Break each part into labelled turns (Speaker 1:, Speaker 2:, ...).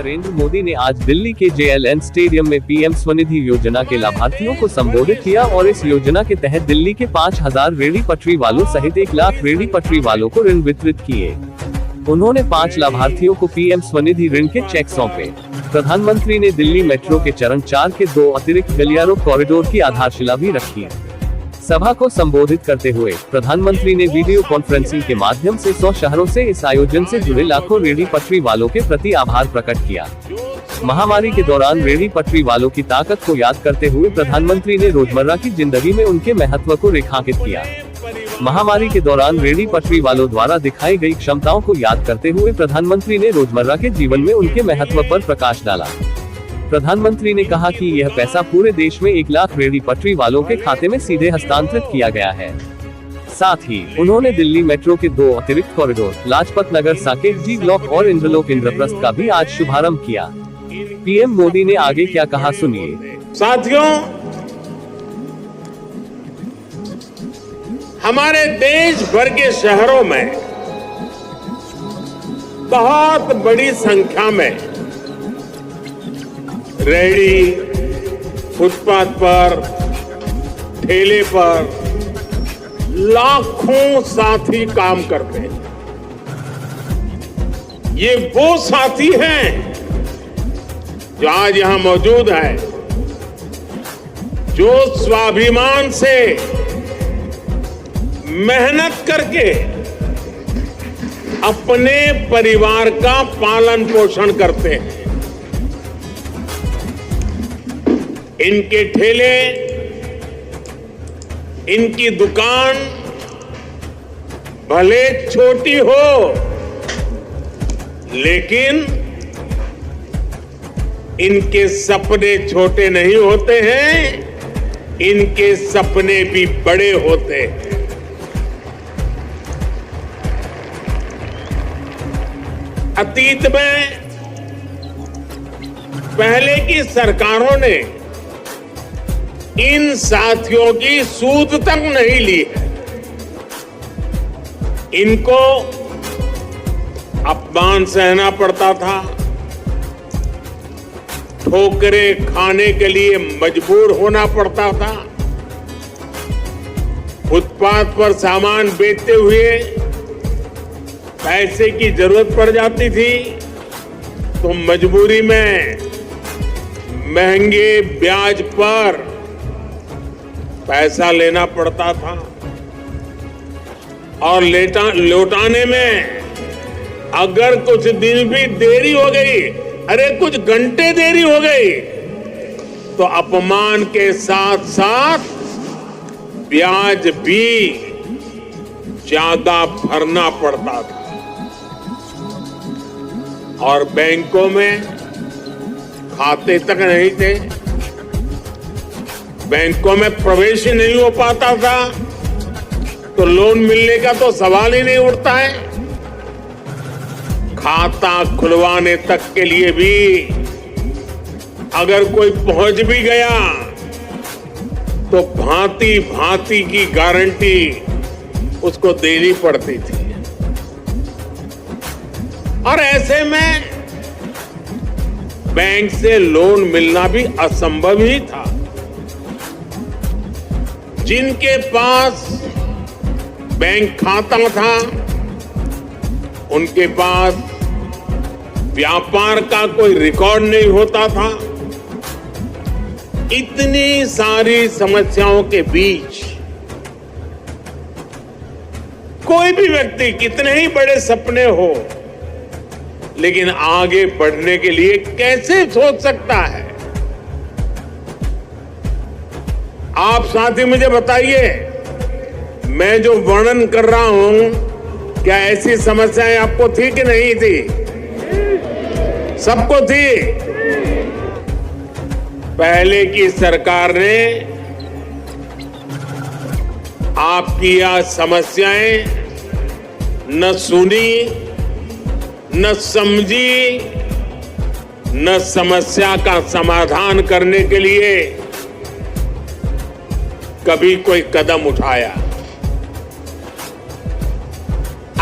Speaker 1: नरेंद्र मोदी ने आज दिल्ली के JLN स्टेडियम में पीएम स्वनिधि योजना के लाभार्थियों को संबोधित किया और इस योजना के तहत दिल्ली के 5000 रेहड़ी पटरी वालों सहित 1 लाख रेहड़ी पटरी वालों को ऋण वितरित किए। उन्होंने 5 लाभार्थियों को पीएम स्वनिधि ऋण के चेक सौंपे। प्रधानमंत्री ने दिल्ली मेट्रो के चरण 4 के 2 अतिरिक्त गलियारों कॉरिडोर की आधारशिला भी रखी। सभा को संबोधित करते हुए प्रधानमंत्री ने वीडियो कॉन्फ्रेंसिंग के माध्यम से 100 शहरों से इस आयोजन से जुड़े लाखों रेहड़ी पटरी वालों के प्रति आभार प्रकट किया। महामारी के दौरान रेहड़ी पटरी वालों की ताकत को याद करते हुए प्रधानमंत्री ने रोजमर्रा की जिंदगी में उनके महत्व को रेखांकित किया। महामारी के दौरान रेहड़ी पटरी वालों द्वारा दिखाई गई क्षमताओं को याद करते हुए प्रधानमंत्री ने रोजमर्रा के जीवन में उनके महत्व पर प्रकाश डाला। प्रधानमंत्री ने कहा कि यह पैसा पूरे देश में 1 लाख रेहड़ी पटरी वालों के खाते में सीधे हस्तांतरित किया गया है। साथ ही उन्होंने दिल्ली मेट्रो के 2 अतिरिक्त कॉरिडोर लाजपत नगर साकेत जी ब्लॉक और इंद्रलोक इंद्रप्रस्थ का भी आज शुभारंभ किया। पीएम मोदी ने आगे क्या कहा, सुनिए।
Speaker 2: साथियों, हमारे देश भर के शहरों में बहुत बड़ी संख्या में रेहड़ी, फुटपाथ पर, ठेले पर लाखों साथी काम करते हैं। ये वो साथी हैं जो आज यहां मौजूद हैं, जो स्वाभिमान से मेहनत करके अपने परिवार का पालन पोषण करते हैं। इनके ठेले, इनकी दुकान भले छोटी हो, लेकिन इनके सपने छोटे नहीं होते हैं, इनके सपने भी बड़े होते हैं। अतीत में पहले की सरकारों ने इन साथियों की सूद तक नहीं ली है। इनको अपमान सहना पड़ता था, ठोकरें खाने के लिए मजबूर होना पड़ता था, फुटपाथ पर सामान बेचते हुए पैसे की जरूरत पड़ जाती थी तो मजबूरी में महंगे ब्याज पर पैसा लेना पड़ता था और लौटाने में अगर कुछ दिन भी देरी हो गई, अरे कुछ घंटे देरी हो गई, तो अपमान के साथ साथ ब्याज भी ज्यादा भरना पड़ता था और बैंकों में खाते तक नहीं थे, बैंकों में प्रवेश ही नहीं हो पाता था, तो लोन मिलने का तो सवाल ही नहीं उठता है। खाता खुलवाने तक के लिए भी अगर कोई पहुंच भी गया तो भांति भांति की गारंटी उसको देनी पड़ती थी और ऐसे में बैंक से लोन मिलना भी असंभव ही था। जिनके पास बैंक खाता था, उनके पास व्यापार का कोई रिकॉर्ड नहीं होता था। इतनी सारी समस्याओं के बीच कोई भी व्यक्ति कितने ही बड़े सपने हो, लेकिन आगे बढ़ने के लिए कैसे सोच सकता है? आप साथी मुझे बताइए, मैं जो वर्णन कर रहा हूं, क्या ऐसी समस्याएं आपको थी कि नहीं थी? सबको थी। पहले की सरकार ने आपकी यह समस्याएं न सुनी, न समझी, न समस्या का समाधान करने के लिए कभी कोई कदम उठाया।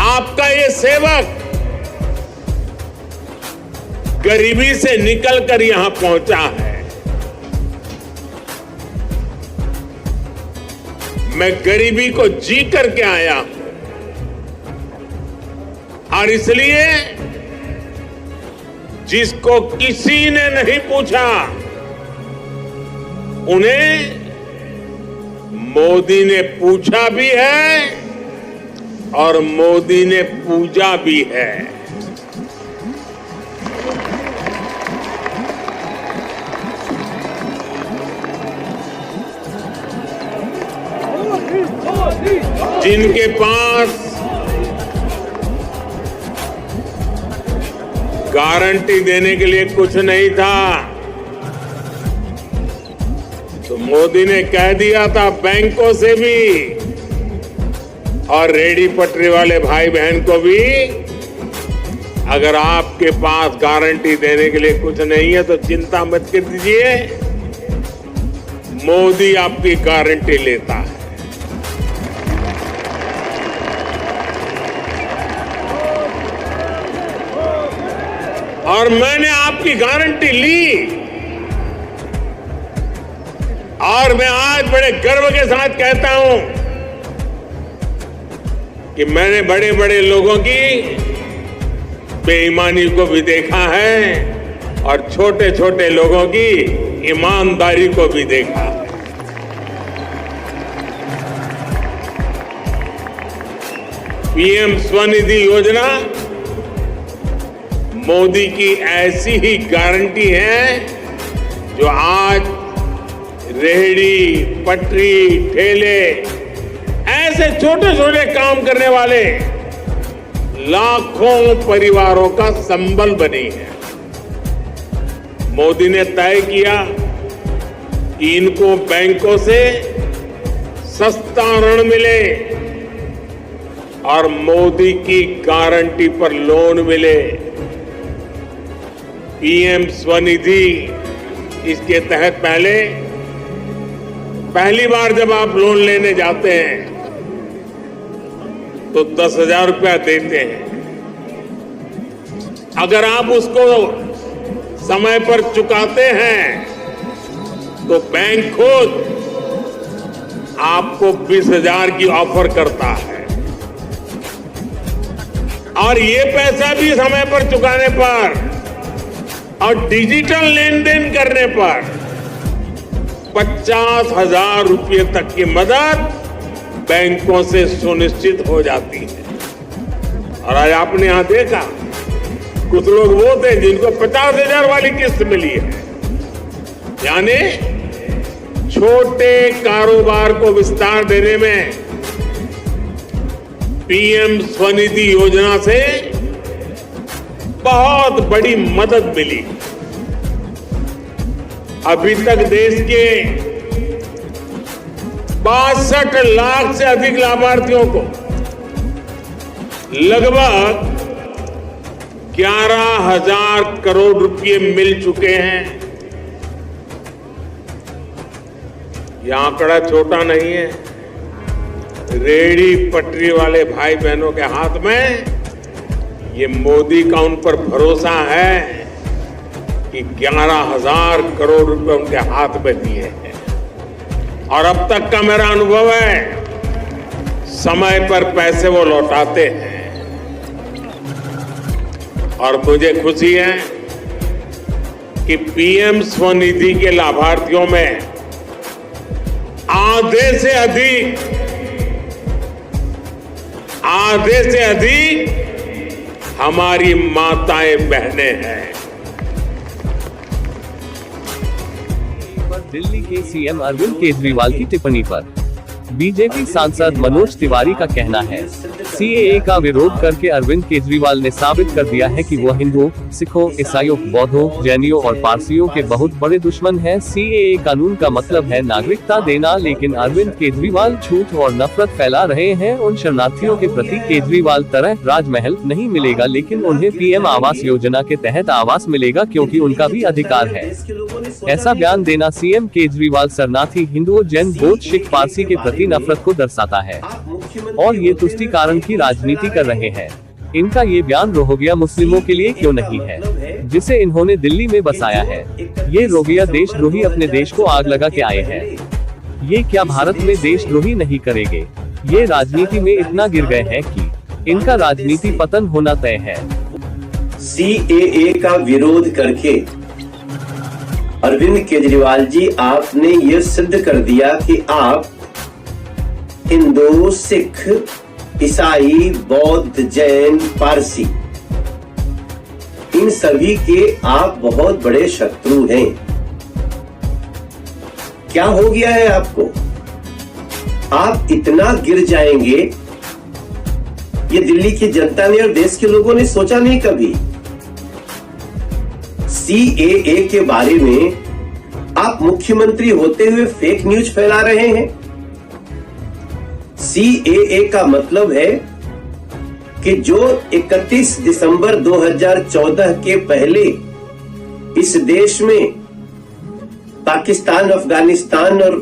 Speaker 2: आपका ये सेवक गरीबी से निकलकर यहां पहुंचा है। मैं गरीबी को जी करके आया हूं और इसलिए जिसको किसी ने नहीं पूछा उन्हें मोदी ने पूछा भी है और मोदी ने पूजा भी है। जिनके पास गारंटी देने के लिए कुछ नहीं था तो मोदी ने कह दिया था बैंकों से भी और रेहड़ी पटरी वाले भाई बहन को भी, अगर आपके पास गारंटी देने के लिए कुछ नहीं है तो चिंता मत कर दीजिए, मोदी आपकी गारंटी लेता है। और मैंने आपकी गारंटी ली और मैं आज बड़े गर्व के साथ कहता हूं कि मैंने बड़े बड़े लोगों की बेईमानी को भी देखा है और छोटे छोटे लोगों की ईमानदारी को भी देखा है। पीएम स्वनिधि योजना मोदी की ऐसी ही गारंटी है जो आज रेहड़ी पटरी ठेले ऐसे छोटे छोटे काम करने वाले लाखों परिवारों का संबल बनी है। मोदी ने तय किया कि इनको बैंकों से सस्ता ऋण मिले और मोदी की गारंटी पर लोन मिले। पीएम स्वनिधि इसके तहत पहली बार जब आप लोन लेने जाते हैं तो 10,000 रुपया देते हैं। अगर आप उसको समय पर चुकाते हैं तो बैंक खुद आपको 20,000 की ऑफर करता है और ये पैसा भी समय पर चुकाने पर और डिजिटल लेन देन करने पर 50,000 रुपये तक की मदद बैंकों से सुनिश्चित हो जाती है। और आज आपने यहां देखा कुछ लोग वो थे जिनको 50,000 वाली किस्त मिली है, यानी छोटे कारोबार को विस्तार देने में पीएम स्वनिधि योजना से बहुत बड़ी मदद मिली। अभी तक देश के 62 लाख से अधिक लाभार्थियों को लगभग 11,000 करोड़ रुपए मिल चुके हैं। यह आंकड़ा छोटा नहीं है। रेहड़ी पटरी वाले भाई बहनों के हाथ में ये मोदी का उन पर भरोसा है कि 11,000 करोड़ रुपए उनके हाथ में दिए हैं। और अब तक का मेरा अनुभव है समय पर पैसे वो लौटाते हैं। और मुझे खुशी है कि पीएम स्वनिधि के लाभार्थियों में आधे से अधिक हमारी माताएं बहनें हैं।
Speaker 1: दिल्ली के सीएम अरविंद केजरीवाल की टिप्पणी पर बीजेपी सांसद मनोज तिवारी का कहना है, सीएए का विरोध करके अरविंद केजरीवाल ने साबित कर दिया है कि वो हिंदुओं, सिखों, ईसाइयों, बौद्धों, जैनियों और पारसियों के बहुत बड़े दुश्मन हैं। सीएए कानून का मतलब है नागरिकता देना, लेकिन अरविंद केजरीवाल झूठ और नफरत फैला रहे हैं। उन शरणार्थियों के प्रति केजरीवाल तरह राजमहल नहीं मिलेगा, लेकिन उन्हें पीएम आवास योजना के तहत आवास मिलेगा क्योंकि उनका भी अधिकार है। ऐसा बयान देना सीएम केजरीवाल शरणार्थी हिंदुओं, जैन, बौद्ध, सिख, पारसी के प्रति नफरत को दर्शाता है और ये तुष्टीकरण की राजनीति कर रहे हैं। इनका ये बयान रोहिंग्या मुस्लिमों के लिए क्यों नहीं है? जिसे इन्होंने दिल्ली में बसाया है। ये रोगिया देशद्रोही अपने देश को आग लगा के आए हैं। ये क्या भारत में देशद्रोही नहीं करेंगे? ये राजनीति में इतना गिर गए हैं कि इनका राजनीति पतन होना तय है।
Speaker 3: CAA का विरोध करके अरविंद केजरीवाल जी, आपने ये सिद्ध कर दिया कि आप हिंदू, सिख, ईसाई, बौद्ध, जैन, पारसी, इन सभी के आप बहुत बड़े शत्रु हैं। क्या हो गया है आपको? आप इतना गिर जाएंगे, ये दिल्ली की जनता ने और देश के लोगों ने सोचा नहीं कभी। CAA के बारे में आप मुख्यमंत्री होते हुए फेक न्यूज फैला रहे हैं। CAA का मतलब है कि जो 31 दिसंबर 2014 के पहले इस देश में पाकिस्तान, अफगानिस्तान और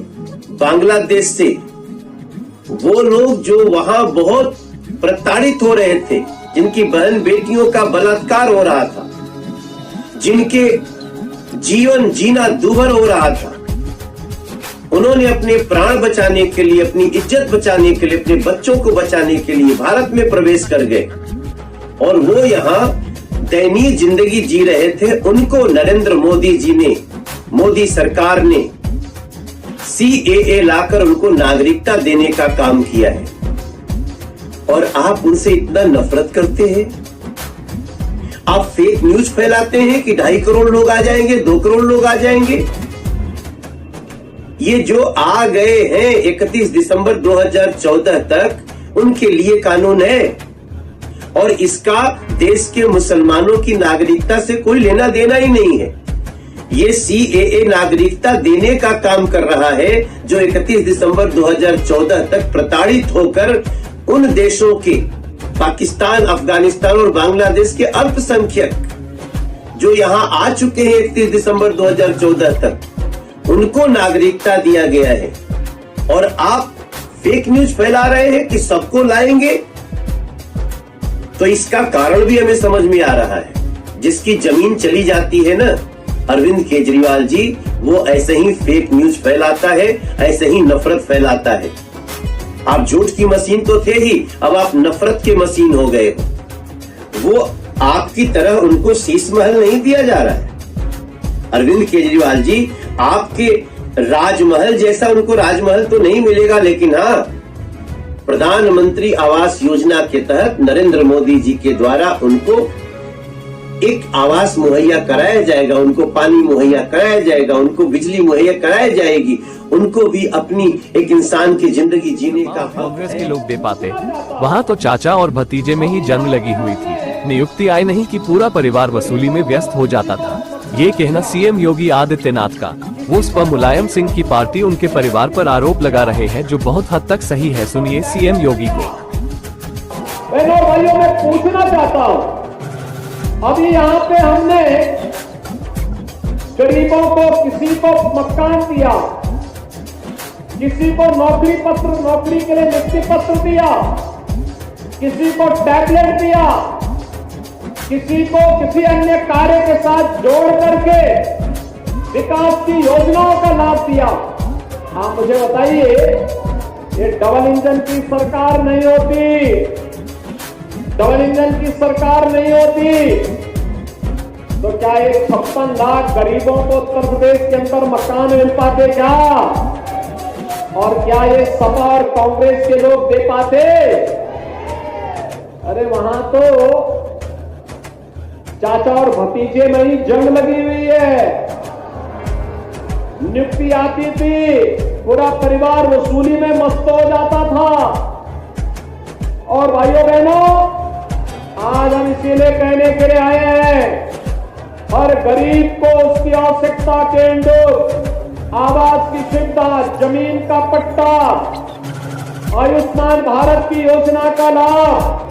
Speaker 3: बांग्लादेश से वो लोग जो वहां बहुत प्रताड़ित हो रहे थे, जिनकी बहन बेटियों का बलात्कार हो रहा था, जिनके जीवन जीना दूभर हो रहा था, उन्होंने अपने प्राण बचाने के लिए, अपनी इज्जत बचाने के लिए, अपने बच्चों को बचाने के लिए भारत में प्रवेश कर गए और वो यहाँ दयनीय जिंदगी जी रहे थे। उनको नरेंद्र मोदी जी ने, मोदी सरकार ने CAA लाकर उनको नागरिकता देने का काम किया है और आप उनसे इतना नफरत करते हैं। आप फेक न्यूज फैलाते हैं कि 2.5 करोड़ लोग आ जाएंगे, 2 करोड़ लोग आ जाएंगे। ये जो आ गए हैं 31 दिसंबर 2014 तक, उनके लिए कानून है और इसका देश के मुसलमानों की नागरिकता से कोई लेना देना ही नहीं है। ये CAA नागरिकता देने का काम कर रहा है जो 31 दिसंबर 2014 तक प्रताड़ित होकर उन देशों के, पाकिस्तान, अफगानिस्तान और बांग्लादेश के अल्पसंख्यक जो यहां आ चुके हैं 31 दिसंबर 2014 तक, उनको नागरिकता दिया गया है। और आप फेक न्यूज फैला रहे हैं कि सबको लाएंगे। तो इसका कारण भी हमें समझ में आ रहा है। जिसकी जमीन चली जाती है ना अरविंद केजरीवाल जी, वो ऐसे ही फेक न्यूज फैलाता है, ऐसे ही नफरत फैलाता है। आप झूठ की मशीन तो थे ही, अब आप नफरत के मशीन हो गए हो। वो आपकी तरह उनको शीश महल नहीं दिया जा रहा है। अरविंद केजरीवाल जी, आपके राजमहल जैसा उनको राजमहल तो नहीं मिलेगा, लेकिन हाँ, प्रधानमंत्री आवास योजना के तहत नरेंद्र मोदी जी के द्वारा उनको एक आवास मुहैया कराया जाएगा, उनको पानी मुहैया कराया जाएगा, उनको बिजली मुहैया कराई जाएगी, उनको भी अपनी एक इंसान की जिंदगी जीने का।
Speaker 1: कांग्रेस के लोग दे पाते, वहाँ तो चाचा और भतीजे में ही जन्म लगी हुई थी। नियुक्ति आई नहीं कि पूरा परिवार वसूली में व्यस्त हो जाता था। ये कहना CM योगी आदित्यनाथ का। वो उस पर मुलायम सिंह की पार्टी उनके परिवार पर आरोप लगा रहे हैं जो बहुत हद तक सही है। सुनिए CM योगी को।
Speaker 4: बहनों भाइयों, मैं पूछना चाहता हूँ, अभी यहाँ पे हमने गरीबों को, किसी को मकान दिया, किसी को नौकरी के लिए नियुक्ति पत्र दिया, किसी को टैबलेट दिया, किसी को किसी अन्य कार्य के साथ जोड़ करके विकास की योजनाओं का लाभ दिया। हाँ, मुझे बताइए, ये डबल इंजन की सरकार नहीं होती, डबल इंजन की सरकार नहीं होती तो क्या ये 56 लाख गरीबों को उत्तर प्रदेश के अंदर मकान मिल पाते क्या? और क्या ये सपा और कांग्रेस के लोग दे पाते? अरे वहां तो चाचा और भतीजे में ही जंग लगी हुई है। नियुक्ति आती थी, पूरा परिवार वसूली में मस्त हो जाता था। और भाइयों बहनों, आज हम इसीलिए कहने के लिए आए हैं, हर गरीब को उसकी आवश्यकता के अनुरूप आवास की सुविधा, जमीन का पट्टा, आयुष्मान भारत की योजना का लाभ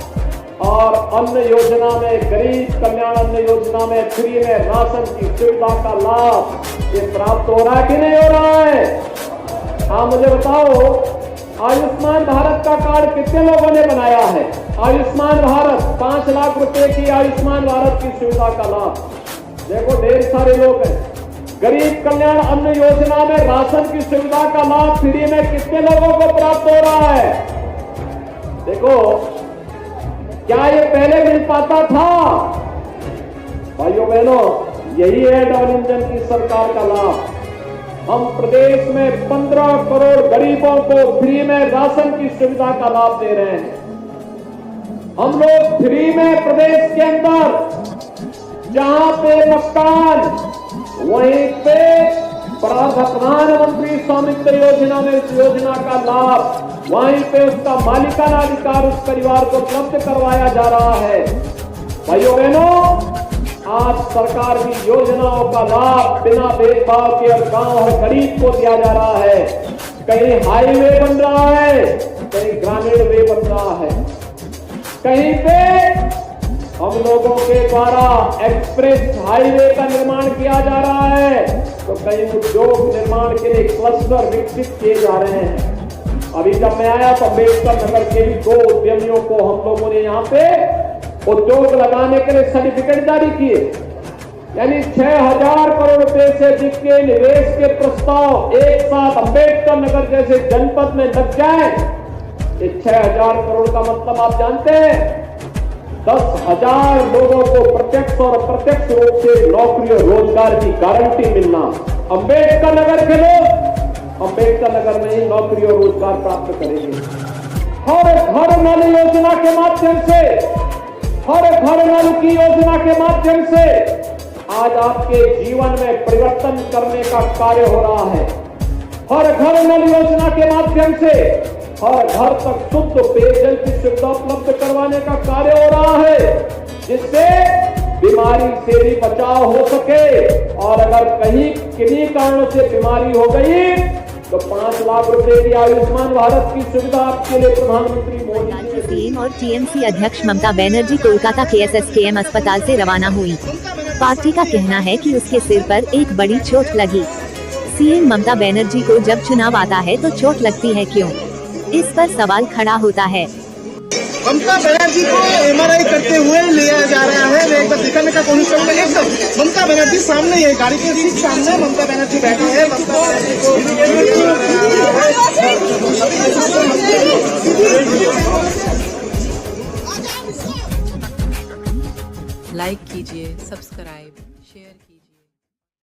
Speaker 4: और अन्न योजना में, गरीब कल्याण अन्न योजना में फ्री में राशन की सुविधा का लाभ ये प्राप्त हो रहा है कि नहीं हो रहा है? हाँ, मुझे बताओ, आयुष्मान भारत का कार्ड कितने लोगों ने बनाया है? आयुष्मान भारत 5 लाख रुपए की आयुष्मान भारत की सुविधा का लाभ देखो ढेर सारे लोग हैं। गरीब कल्याण अन्न योजना में राशन की सुविधा का लाभ फ्री में कितने लोगों को प्राप्त हो रहा है? देखो, क्या ये पहले मिल पाता था? भाइयों बहनों, यही है डबल इंजन की सरकार का लाभ। हम प्रदेश में 15 करोड़ गरीबों को फ्री में राशन की सुविधा का लाभ दे रहे हैं। हम लोग फ्री में प्रदेश के अंदर जहां पे मकान, वहीं पे प्रधानमंत्री स्वामित्व योजना में इस योजना का लाभ, वहीं पे उसका मालिकाना अधिकार उस परिवार को उपलब्ध करवाया जा रहा है। भाइयों बहनों, आज सरकार की योजनाओं का लाभ बिना भेदभाव के और गांव और गरीब को दिया जा रहा है। कहीं हाईवे बन रहा है, कहीं ग्रामीण वे बन रहा है, कहीं पे हम लोगों के द्वारा एक्सप्रेस हाईवे का निर्माण किया जा रहा है, तो कहीं उद्योग निर्माण के लिए क्लस्टर विकसित किए जा रहे हैं। अभी जब मैं आया तो अम्बेडकर नगर के भी 2 उद्यमियों को हम लोगों ने यहाँ पे उद्योग लगाने के लिए सर्टिफिकेट जारी किए। यानी 6000 करोड़ रुपए से अधिक के निवेश के प्रस्ताव एक साथ अम्बेडकर नगर जैसे जनपद में लग जाए। ये 6000 करोड़ का मतलब आप जानते हैं, 10,000 लोगों को प्रत्यक्ष और अप्रत्यक्ष रूप से नौकरी और रोजगार की गारंटी मिलना। अम्बेडकर नगर के लोग अम्बेडकर नगर में ही नौकरी और रोजगार प्राप्त करेंगे। हर घर नल योजना के माध्यम से, हर घर नल की योजना के माध्यम से आज आपके जीवन में परिवर्तन करने का कार्य हो रहा है। हर घर नल योजना के माध्यम से हर घर तक शुद्ध पेयजल की सुविधा उपलब्ध करवाने का कार्य हो रहा है, जिससे बीमारी से भी बचाव हो सके। और अगर कहीं किन्हीं कारणों से बीमारी हो गई तो 5 लाख रुपए की आयुष्मान भारत की सुविधा आपके लिए प्रधानमंत्री मोदी।
Speaker 5: सीएम और टीएमसी अध्यक्ष ममता बनर्जी कोलकाता के एसएसकेएम अस्पताल से रवाना हुई। पार्टी का कहना है कि उसके सिर पर एक बड़ी चोट लगी। सीएम ममता बनर्जी को जब चुनाव आता है तो चोट लगती है क्यों? इस पर सवाल खड़ा होता है।
Speaker 6: ममता बनर्जी को एमआरआई करते हुए लिया जा रहा है। एक बार दिखाने का कोशिश करूंगा। एकदम ममता बनर्जी सामने ही है, गाड़ी के ठीक सामने ममता बनर्जी बैठी है। ममता बनर्जी को
Speaker 7: लाइक कीजिए, सब्सक्राइब।